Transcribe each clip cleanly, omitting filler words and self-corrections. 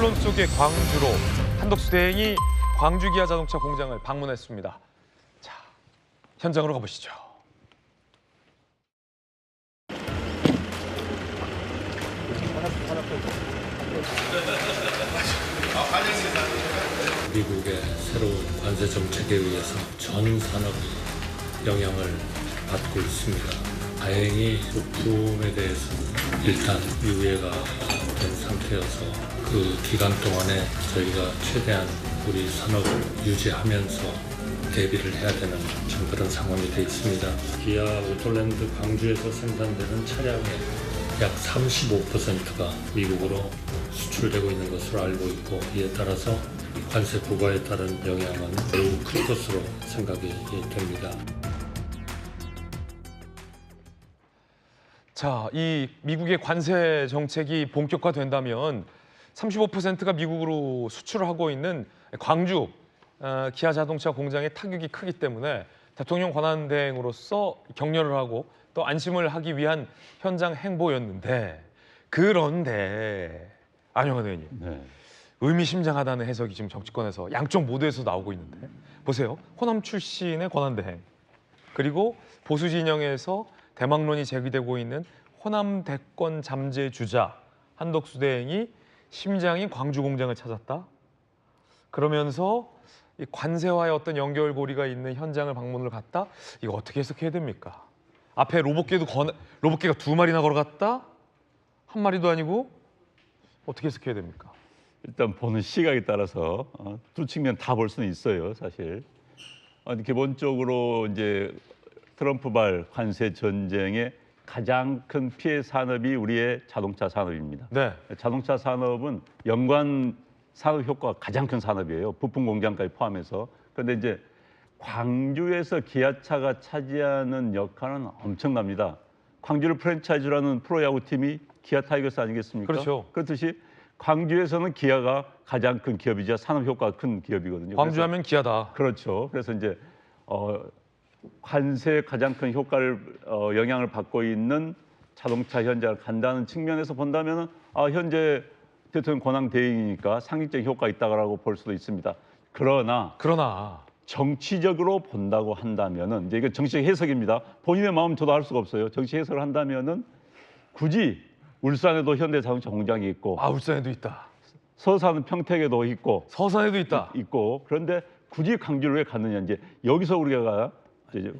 언론 속의 광주로 한덕수 대행이 광주 기아 자동차 공장을 방문했습니다. 자, 현장으로 가보시죠. 미국의 새로운 관세 정책에 의해서 전 산업이 영향을 받고 있습니다. 다행히 부품에 대해서는 일단 유예가 된 상태여서 그 기간 동안에 저희가 최대한 우리 산업을 유지하면서 대비를 해야 되는 좀 그런 상황이 되어 있습니다. 기아 오토랜드 광주에서 생산되는 차량의 약 35%가 미국으로 수출되고 있는 것으로 알고 있고, 이에 따라서 관세 부과에 따른 영향은 매우 클 것으로 생각이 됩니다. 자, 이 미국의 관세 정책이 본격화된다면 35%가 미국으로 수출을 하고 있는 광주 기아 자동차 공장의 타격이 크기 때문에 대통령 권한대행으로서 격려를 하고 또 안심을 하기 위한 현장 행보였는데, 그런데 안영환 의원님, 네. 의미심장하다는 해석이 지금 정치권에서 양쪽 모두에서 나오고 있는데, 보세요. 호남 출신의 권한대행, 그리고 보수 진영에서 대망론이 제기되고 있는 호남 대권 잠재 주자 한덕수 대행이 심장인 광주 공장을 찾았다. 그러면서 이 관세와의 어떤 연결고리가 있는 현장을 방문을 갔다. 이거 어떻게 해석해야 됩니까? 앞에 로봇개가 두 마리나 걸어갔다? 한 마리도 아니고? 어떻게 해석해야 됩니까? 일단 보는 시각에 따라서 두 측면 다 볼 수는 있어요, 사실. 기본적으로 이제 트럼프발 관세 전쟁의 가장 큰 피해 산업이 우리의 자동차 산업입니다. 네. 자동차 산업은 연관 산업 효과가 가장 큰 산업이에요. 부품 공장까지 포함해서. 그런데 이제 광주에서 기아차가 차지하는 역할은 엄청납니다. 광주를 프랜차이즈라는 프로야구 팀이 기아 타이거스 아니겠습니까? 그렇죠. 그렇듯이 광주에서는 기아가 가장 큰 기업이자 산업 효과가 큰 기업이거든요. 광주하면 기아다. 그렇죠. 그래서 이제 관세의 가장 큰 효과를 영향을 받고 있는 자동차 현장을 간다는 측면에서 본다면은 현재 대통령 권한 대행이니까 상징적인 효과가 있다고 볼 수도 있습니다. 그러나 정치적으로 본다고 한다면은 이제 이게 정치적 해석입니다. 본인의 마음 저도 알 수가 없어요. 정치 해석을 한다면은 굳이 울산에도 현대 자동차 공장이 있고, 울산에도 있다. 서산 평택에도 있고, 서산에도 있다. 그런데 굳이 광주를 왜 갔느냐, 이제 여기서 우리가 이제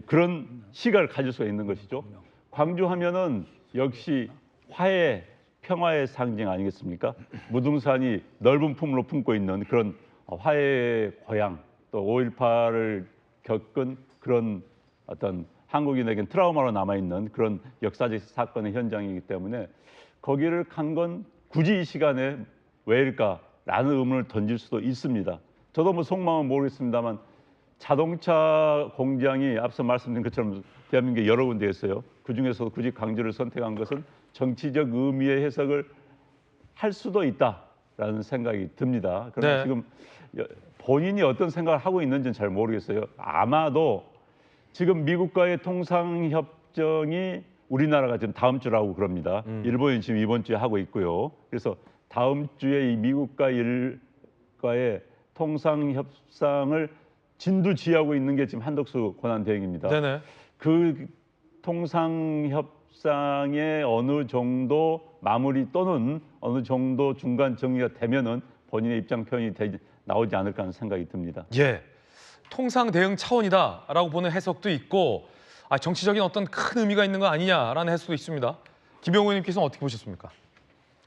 그런 시각을 가질 수가 있는 것이죠. 광주 하면은 역시 화해, 평화의 상징 아니겠습니까? 무등산이 넓은 품으로 품고 있는 그런 화해의 고향, 또 5.18을 겪은 그런 어떤 한국인에겐 트라우마로 남아있는 그런 역사적 사건의 현장이기 때문에 거기를 간 건 굳이 이 시간에 왜일까라는 의문을 던질 수도 있습니다. 저도 뭐 속마음은 모르겠습니다만 자동차 공장이 앞서 말씀드린 것처럼 대한민국에 여러 군데 있어요. 그중에서 굳이 광주를 선택한 것은 정치적 의미의 해석을 할 수도 있다라는 생각이 듭니다. 그러나 네. 지금 본인이 어떤 생각을 하고 있는지는 잘 모르겠어요. 아마도 지금 미국과의 통상협정이 우리나라가 지금 다음 주라고 그럽니다. 일본이 지금 이번 주에 하고 있고요. 그래서 다음 주에 이 미국과의 통상협상을 진두지휘하고 있는 게 지금 한덕수 권한대행입니다. 네네. 그 통상협상에 어느 정도 마무리 또는 어느 정도 중간 정리가 되면은 본인의 입장 표현이 나오지 않을까 하는 생각이 듭니다. 예, 통상 대응 차원이다라고 보는 해석도 있고, 정치적인 어떤 큰 의미가 있는 거 아니냐라는 해석도 있습니다. 김병호 의원님께서는 어떻게 보셨습니까?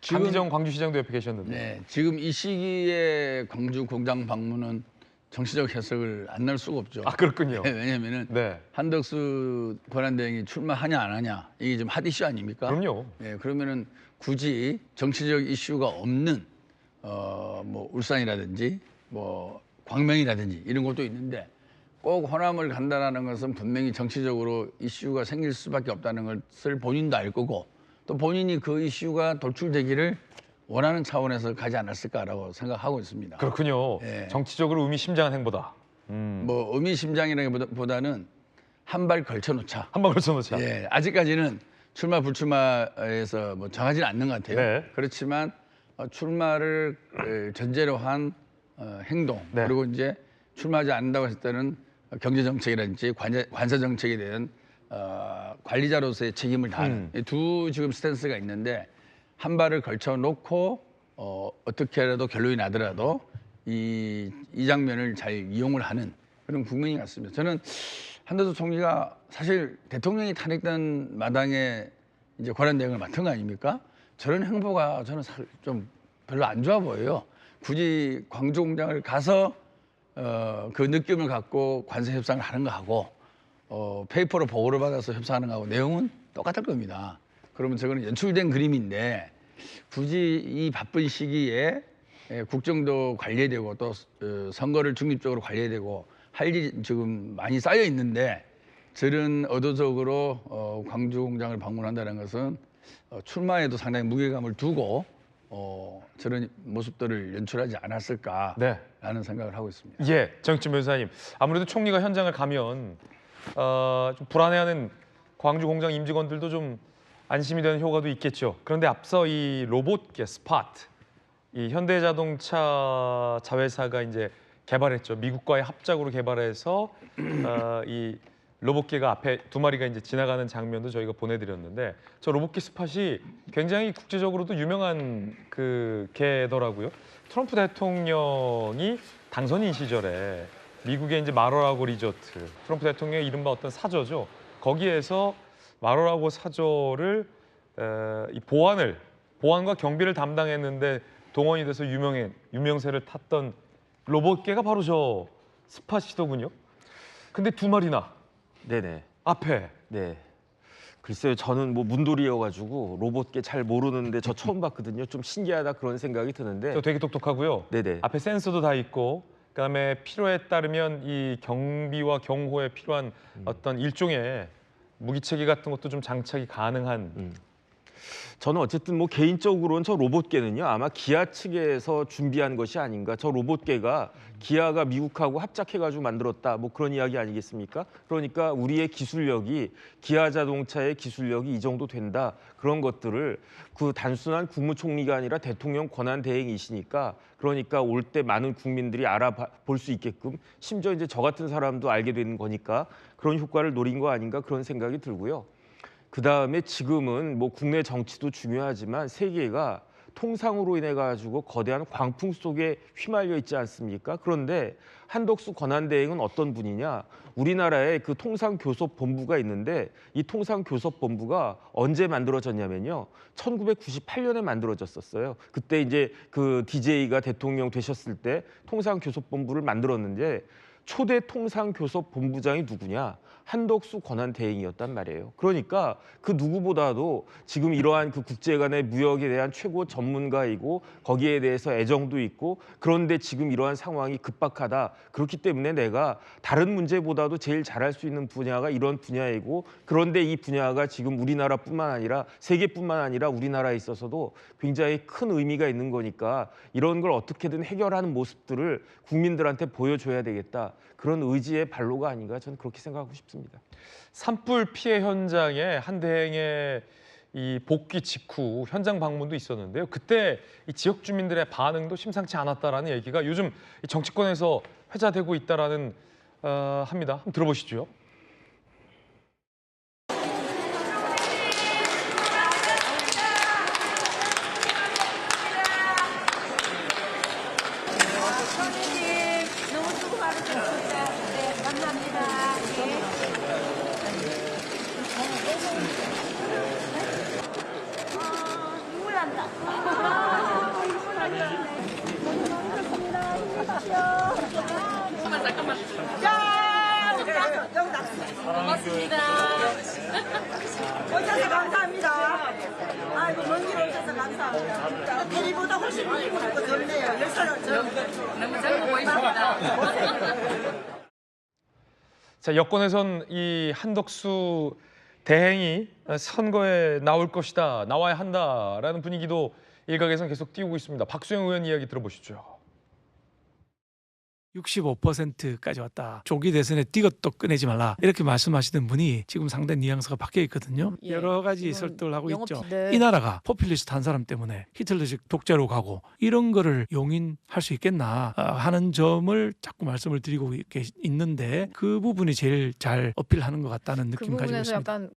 강기정 광주시장도 옆에 계셨는데. 네, 지금 이 시기에 광주 공장 방문은 정치적 해석을 안 낼 수가 없죠. 그렇군요. 왜냐하면은 네. 한덕수 권한대행이 출마하냐 안 하냐 이게 좀 핫 이슈 아닙니까? 그럼요. 네, 그러면은 굳이 정치적 이슈가 없는 뭐 울산이라든지 뭐 광명이라든지 이런 것도 있는데 꼭 호남을 간다라는 것은 분명히 정치적으로 이슈가 생길 수밖에 없다는 것을 본인도 알 거고, 또 본인이 그 이슈가 돌출되기를 원하는 차원에서 가지 않았을까라고 생각하고 있습니다. 그렇군요. 예. 정치적으로 의미심장한 행보다. 뭐 의미심장이라기보다는 한 발 걸쳐놓자. 한 번 걸쳐놓자. 예, 아직까지는 출마 불출마에서 뭐 정하지는 않는 것 같아요. 네. 그렇지만 출마를 전제로 한 행동 네. 그리고 이제 출마하지 않는다고 했을 때는 경제 정책이라든지 관세 정책에 대한 관리자로서의 책임을 다하는 이 두 지금 스탠스가 있는데 한 발을 걸쳐 놓고 어떻게라도 결론이 나더라도 이 장면을 잘 이용을 하는 그런 국면이 같습니다. 저는 한덕수 총리가 사실 대통령이 탄핵된 마당에 이제 권한대행을 맡은 거 아닙니까? 저런 행보가 저는 좀 별로 안 좋아 보여요. 굳이 광주 공장을 가서 그 느낌을 갖고 관세 협상을 하는 거하고 페이퍼로 보고를 받아서 협상하는 거하고 내용은 똑같을 겁니다. 그러면 저거는 연출된 그림인데 굳이 이 바쁜 시기에 국정도 관리해야 되고 또 선거를 중립적으로 관리해야 되고 할 일이 지금 많이 쌓여 있는데 저런 의도적으로 광주 공장을 방문한다는 것은 출마에도 상당히 무게감을 두고 저런 모습들을 연출하지 않았을까라는 네. 생각을 하고 있습니다. 예, 정익진 변호사님. 아무래도 총리가 현장을 가면 좀 불안해하는 광주 공장 임직원들도 좀 안심이 되는 효과도 있겠죠. 그런데 앞서 이 로봇계 스파트, 이 현대자동차 자회사가 이제 개발했죠. 미국과의 합작으로 개발해서 이 로봇계가 앞에 두 마리가 이제 지나가는 장면도 저희가 보내드렸는데 저 로봇계 스팟이 굉장히 국제적으로도 유명한 그 개더라고요. 트럼프 대통령이 당선인 시절에 미국의 이제 마로라고 리조트, 트럼프 대통령의 이른바 어떤 사저죠. 거기에서 마로라고 사저를 이 보안과 경비를 담당했는데 동원이 돼서 유명세를 탔던 로봇계가 바로 저 스팟이더군요. 근데 두 마리나 네네. 앞에. 네. 글쎄요, 저는 뭐 문돌이여가지고 로봇계 잘 모르는데 저 처음 봤거든요. 좀 신기하다 그런 생각이 드는데. 저 되게 똑똑하고요. 네네. 앞에 센서도 다 있고, 그다음에 필요에 따르면 이 경비와 경호에 필요한 어떤 일종의 무기체계 같은 것도 좀 장착이 가능한. 저는 어쨌든 뭐 개인적으로는 저 로봇계는요 아마 기아 측에서 준비한 것이 아닌가. 저 로봇계가 기아가 미국하고 합작해가지고 만들었다 뭐 그런 이야기 아니겠습니까? 그러니까 우리의 기술력이 기아 자동차의 기술력이 이 정도 된다 그런 것들을 그 단순한 국무총리가 아니라 대통령 권한 대행이시니까 그러니까 올 때 많은 국민들이 알아볼 수 있게끔 심지어 이제 저 같은 사람도 알게 되는 거니까 그런 효과를 노린 거 아닌가 그런 생각이 들고요. 그 다음에 지금은 뭐 국내 정치도 중요하지만 세계가 통상으로 인해 가지고 거대한 광풍 속에 휘말려 있지 않습니까? 그런데 한덕수 권한대행은 어떤 분이냐? 우리나라에 그 통상교섭본부가 있는데 이 통상교섭본부가 언제 만들어졌냐면요. 1998년에 만들어졌었어요. 그때 이제 그 DJ가 대통령 되셨을 때 통상교섭본부를 만들었는데 초대 통상교섭본부장이 누구냐? 한덕수 권한대행이었단 말이에요. 그러니까 그 누구보다도 지금 이러한 그 국제 간의 무역에 대한 최고 전문가이고 거기에 대해서 애정도 있고 그런데 지금 이러한 상황이 급박하다. 그렇기 때문에 내가 다른 문제보다도 제일 잘할 수 있는 분야가 이런 분야이고 그런데 이 분야가 지금 우리나라뿐만 아니라 세계뿐만 아니라 우리나라에 있어서도 굉장히 큰 의미가 있는 거니까 이런 걸 어떻게든 해결하는 모습들을 국민들한테 보여줘야 되겠다. 그런 의지의 발로가 아닌가 저는 그렇게 생각하고 싶습니다. 산불 피해 현장에 한 대행의 이 복귀 직후 현장 방문도 있었는데요. 그때 이 지역 주민들의 반응도 심상치 않았다라는 얘기가 요즘 이 정치권에서 회자되고 있다라는 합니다. 한번 들어보시죠. 선생님 너무 수고 많으셨습니다. 네, 감사합니다. 눈물 난다. 눈물 난다. 잠깐만. 자, 우리 영탁. 고맙습니다. 오셔서 감사합니다. 아이고 먼 길 오셔서 감사합니다. 대리보다 훨씬 많이 보니까 좋네요. 열사람 너무 젊어 보이십니다. 자, 여권에선 이 한덕수 대행이 선거에 나올 것이다, 나와야 한다라는 분위기도 일각에선 계속 띄우고 있습니다. 박수영 의원 이야기 들어보시죠. 65%까지 왔다. 조기 대선에 이것도 꺼내지 말라. 이렇게 말씀하시던 분이 지금 상당히 뉘앙스가 바뀌어 있거든요. 예, 여러 가지 이건 설득을 하고 있죠. 영업인데. 이 나라가 포퓰리스트 한 사람 때문에 히틀러식 독재로 가고 이런 거를 용인할 수 있겠나 하는 점을 자꾸 말씀을 드리고 있는데 그 부분이 제일 잘 어필하는 것 같다는 그 느낌 가지고 부분에서 있습니다. 약간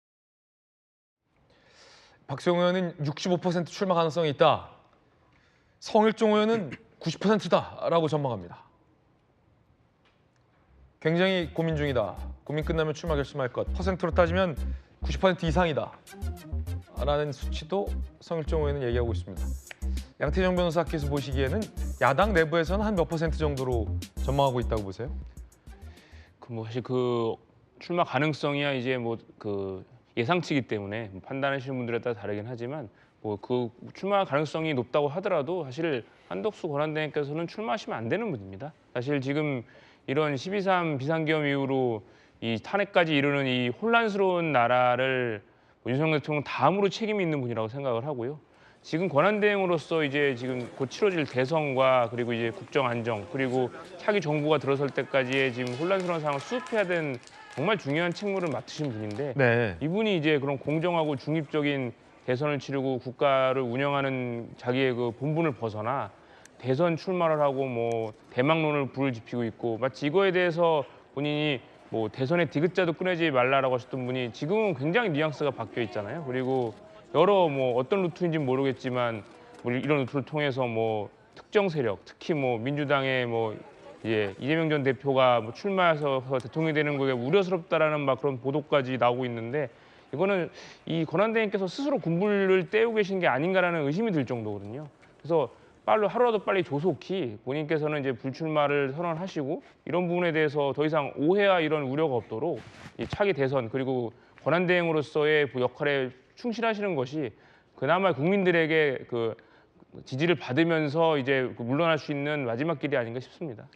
박수영 의원은 65% 출마 가능성이 있다. 성일종 의원은 90%다라고 전망합니다. 굉장히 고민 중이다. 고민 끝나면 출마 결심할 것. 퍼센트로 따지면 90% 이상이다. 라는 수치도 성일종 의원은 얘기하고 있습니다. 양태정 변호사께서 보시기에는 야당 내부에서는 한 몇 퍼센트 정도로 전망하고 있다고 보세요? 사실 그 출마 가능성이야 이제 뭐 그 예상치기 때문에 판단하시는 분들에 따라 다르긴 하지만 뭐 그 출마 가능성이 높다고 하더라도 사실 한덕수 권한대행께서는 출마하시면 안 되는 분입니다. 사실 지금 이런 12.3 비상계엄 이후로 이 탄핵까지 이르는 이 혼란스러운 나라를 윤석열 대통령 다음으로 책임이 있는 분이라고 생각을 하고요. 지금 권한대행으로서 이제 지금 곧 치러질 대선과 그리고 이제 국정 안정 그리고 차기 정부가 들어설 때까지의 지금 혼란스러운 상황을 수습해야 되는 정말 중요한 책무를 맡으신 분인데 네. 이분이 이제 그런 공정하고 중립적인 대선을 치르고 국가를 운영하는 자기의 그 본분을 벗어나 대선 출마를 하고 뭐 대망론을 불을 지피고 있고 마치 이거에 대해서 본인이 뭐 대선의 디귿자도 꺼내지 말라라고 하셨던 분이 지금은 굉장히 뉘앙스가 바뀌어 있잖아요. 그리고 여러 뭐 어떤 루트인지 모르겠지만 뭐 이런 루트를 통해서 뭐 특정 세력, 특히 뭐 민주당의 뭐 이제 이재명 전 대표가 뭐 출마해서 대통령이 되는 거에 우려스럽다라는 막 그런 보도까지 나오고 있는데 이거는 이 권한대행께서 스스로 군불을 떼우고 계신 게 아닌가라는 의심이 들 정도거든요. 그래서 하루라도 빨리 조속히 본인께서는 이제 불출마를 선언하시고 이런 부분에 대해서 더 이상 오해와 이런 우려가 없도록 이 차기 대선 그리고 권한대행으로서의 역할에 충실하시는 것이 그나마 국민들에게 그 지지를 받으면서 이제 물러날 수 있는 마지막 길이 아닌가 싶습니다.